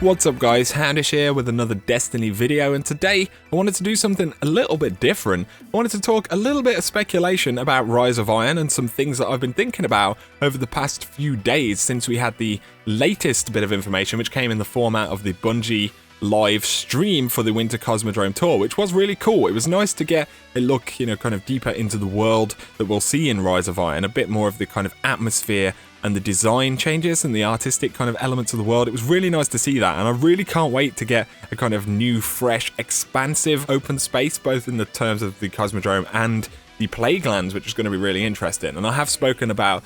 What's up guys, xHOUNDISHx here with another Destiny video, and today I wanted to do something a little bit different. I wanted to talk a little bit of speculation about Rise of Iron and some things that I've been thinking about over the past few days since we had the latest bit of information, which came in the format of the Bungie live stream for the Winter Cosmodrome tour, which was really cool. It was nice to get a look, kind of deeper into the world that we'll see in Rise of Iron, a bit more of the kind of atmosphere and the design changes and the artistic kind of elements of the world. It was really nice to see that, and I really can't wait to get a kind of new, fresh, expansive open space, both in the terms of the Cosmodrome and the Plaguelands, which is going to be really interesting. And I have spoken about,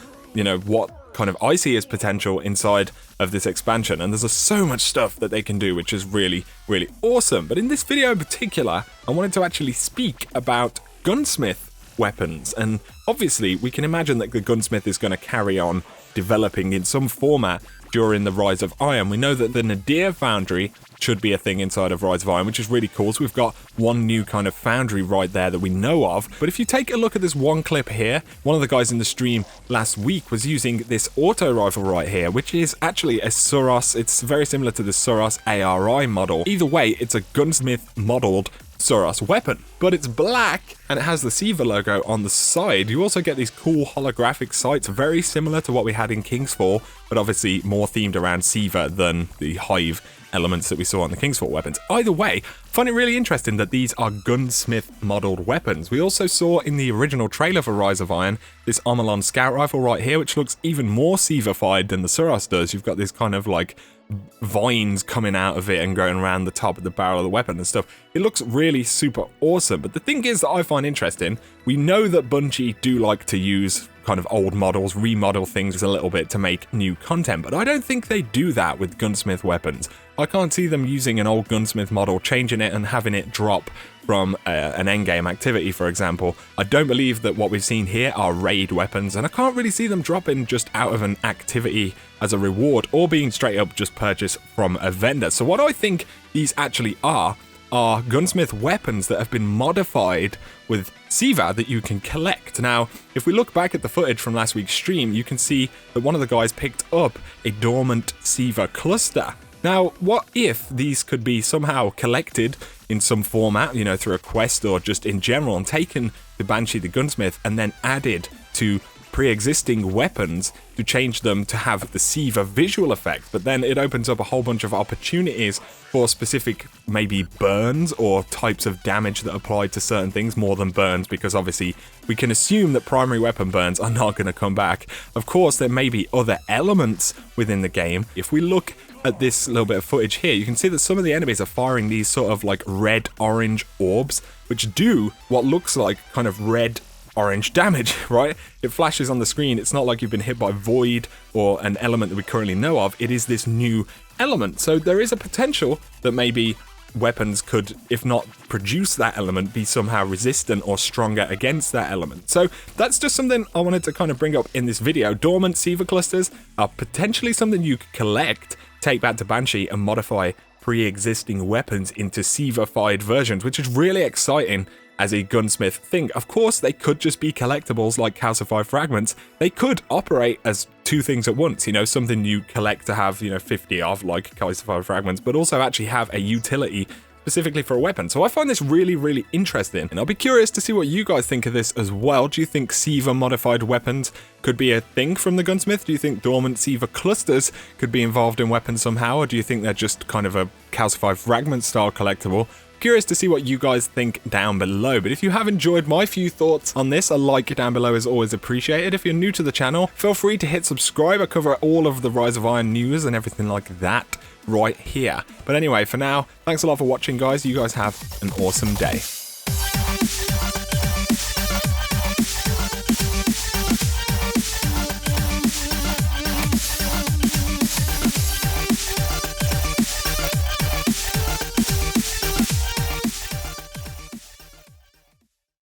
what kind of I see as potential inside of this expansion, and there's so much stuff that they can do, which is really, really awesome. But in this video in particular, I wanted to actually speak about Gunsmith weapons, and obviously we can imagine that the Gunsmith is going to carry on developing in some format during the Rise of Iron. We know that the Nadir Foundry should be a thing inside of Rise of Iron, which is really cool. So we've got one new kind of foundry right there that we know of. But if you take a look at this one clip here, one of the guys in the stream last week was using this auto rifle right here, which is actually a Suros. It's very similar to the Suros ARI model. Either way, it's a Gunsmith modeled Suros weapon, but it's black and it has the Siva logo on the side. You also get these cool holographic sights, very similar to what we had in Kingsfall, but obviously more themed around Siva than the Hive elements that we saw on the Kingsfall weapons. Either way, I find it really interesting that these are Gunsmith modeled weapons. We also saw in the original trailer for Rise of Iron this Omelon scout rifle right here, which looks even more Siva-fied than the Suros does. You've got this kind of like vines coming out of it and going around the top of the barrel of the weapon and stuff. It looks really super awesome. But the thing is that I find interesting, we know that Bungie do like to use kind of old models, remodel things a little bit to make new content, but I don't think they do that with Gunsmith weapons. I can't see them using an old Gunsmith model, changing it and having it drop from an endgame activity, for example. I don't believe that what we've seen here are raid weapons, and I can't really see them dropping just out of an activity as a reward or being straight up just purchased from a vendor. So what I think these actually are Gunsmith weapons that have been modified with Siva that you can collect. Now, if we look back at the footage from last week's stream, you can see that one of the guys picked up a Dormant Siva cluster. Now, what if these could be somehow collected in some format, through a quest or just in general, and taken to Banshee the Gunsmith and then added to pre-existing weapons to change them to have the Siva visual effect, but then it opens up a whole bunch of opportunities for specific maybe burns or types of damage that apply to certain things more than burns, because obviously we can assume that primary weapon burns are not going to come back. Of course, there may be other elements within the game. If we look at this little bit of footage here, you can see that some of the enemies are firing these sort of like red-orange orbs, which do what looks like kind of red-orange damage, right? It flashes on the screen. It's not like you've been hit by Void or an element that we currently know of. It is this new element. So there is a potential that maybe weapons could, if not produce that element, be somehow resistant or stronger against that element. So that's just something I wanted to kind of bring up in this video. Dormant Siva clusters are potentially something you could collect, take back to Banshee, and modify pre-existing weapons into Siva-fied versions, which is really exciting as a Gunsmith thing. Of course, they could just be collectibles like calcified fragments. They could operate as two things at once, something you collect to have, 50 of, like calcified fragments, but also actually have a utility specifically for a weapon. So I find this really, really interesting, and I'll be curious to see what you guys think of this as well. Do you think Siva modified weapons could be a thing from the Gunsmith? Do you think Dormant Siva clusters could be involved in weapons somehow, or do you think they're just kind of a calcified fragment style collectible? Curious to see what you guys think down below. But if you have enjoyed my few thoughts on this, a like down below is always appreciated. If you're new to the channel, feel free to hit subscribe. I cover all of the Rise of Iron news and everything like that right here. But anyway, for now, thanks a lot for watching, guys. You guys have an awesome day.